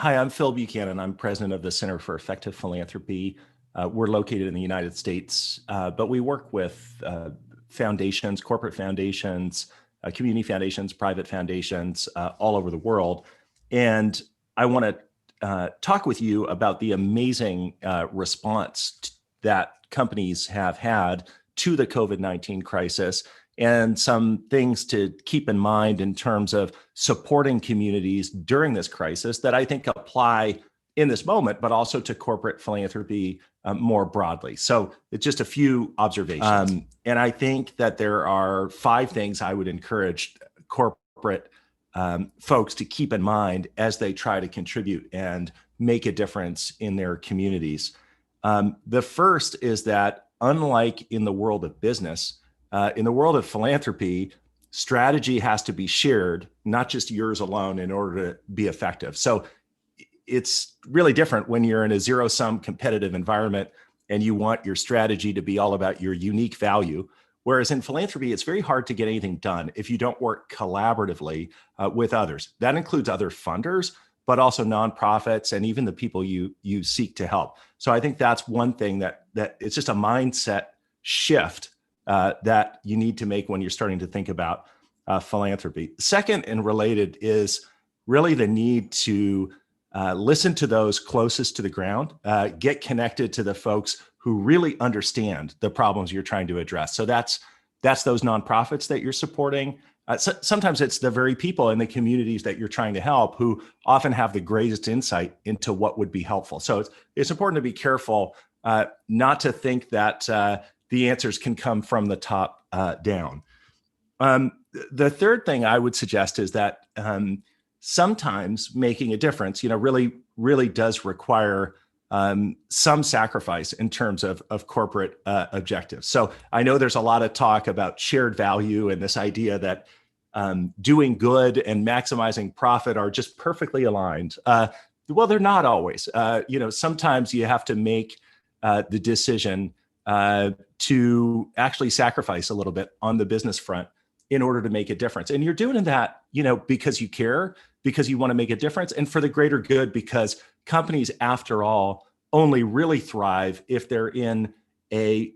Hi, I'm Phil Buchanan. I'm president of the Center for Effective Philanthropy. We're located in the United States, but we work with foundations, corporate foundations, community foundations, private foundations all over the world. And I want to talk with you about the amazing response that companies have had to the COVID-19 crisis and some things to keep in mind in terms of supporting communities during this crisis that I think apply in this moment, but also to corporate philanthropy more broadly. So it's just a few observations. And I think that there are 5 things I would encourage corporate folks to keep in mind as they try to contribute and make a difference in their communities. The first is that unlike in the world of business, in the world of philanthropy, strategy has to be shared, not just yours alone, in order to be effective. So it's really different when you're in a zero-sum competitive environment and you want your strategy to be all about your unique value. Whereas in philanthropy, it's very hard to get anything done if you don't work collaboratively with others. That includes other funders, but also nonprofits and even the people you seek to help. So I think that's one thing that it's just a mindset shift that you need to make when you're starting to think about philanthropy. Second and related is really the need to listen to those closest to the ground, get connected to the folks who really understand the problems you're trying to address. So that's those nonprofits that you're supporting. Sometimes it's the very people in the communities that you're trying to help who often have the greatest insight into what would be helpful. So it's important to be careful not to think that the answers can come from the top down. The third thing I would suggest is that sometimes making a difference, really does require some sacrifice in terms of corporate objectives. So I know there's a lot of talk about shared value and this idea that doing good and maximizing profit are just perfectly aligned. Well, they're not always. Sometimes you have to make the decision to actually sacrifice a little bit on the business front in order to make a difference. And you're doing that, because you care, because you want to make a difference, and for the greater good, because companies, after all, only really thrive if they're in a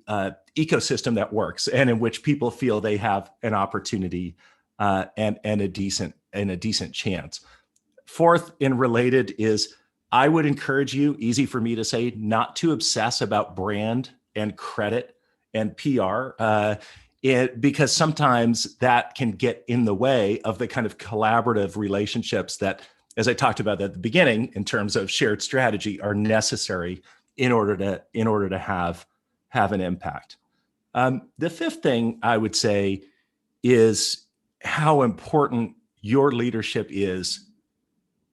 ecosystem that works and in which people feel they have an opportunity and a decent chance. Fourth and related is I would encourage you, easy for me to say, not to obsess about brand and credit and PR, because sometimes that can get in the way of the kind of collaborative relationships that, as I talked about at the beginning, in terms of shared strategy, are necessary in order to have an impact. The fifth thing I would say is how important your leadership is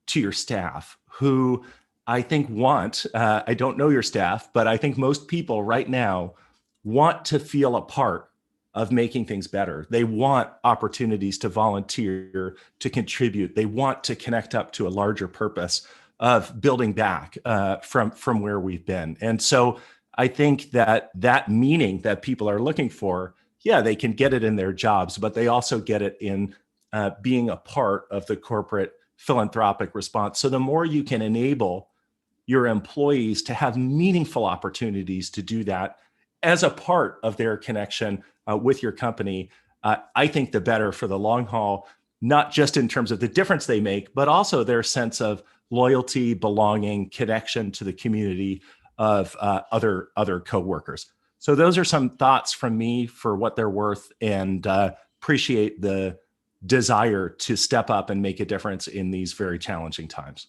to your staff, who I think I don't know your staff, but I think most people right now want to feel a part of making things better. They want opportunities to volunteer, to contribute. They want to connect up to a larger purpose of building back from where we've been. And so I think that meaning that people are looking for, yeah, they can get it in their jobs, but they also get it in being a part of the corporate philanthropic response. So the more you can enable your employees to have meaningful opportunities to do that as a part of their connection with your company, I think the better for the long haul, not just in terms of the difference they make, but also their sense of loyalty, belonging, connection to the community of other coworkers. So those are some thoughts from me for what they're worth, and appreciate the desire to step up and make a difference in these very challenging times.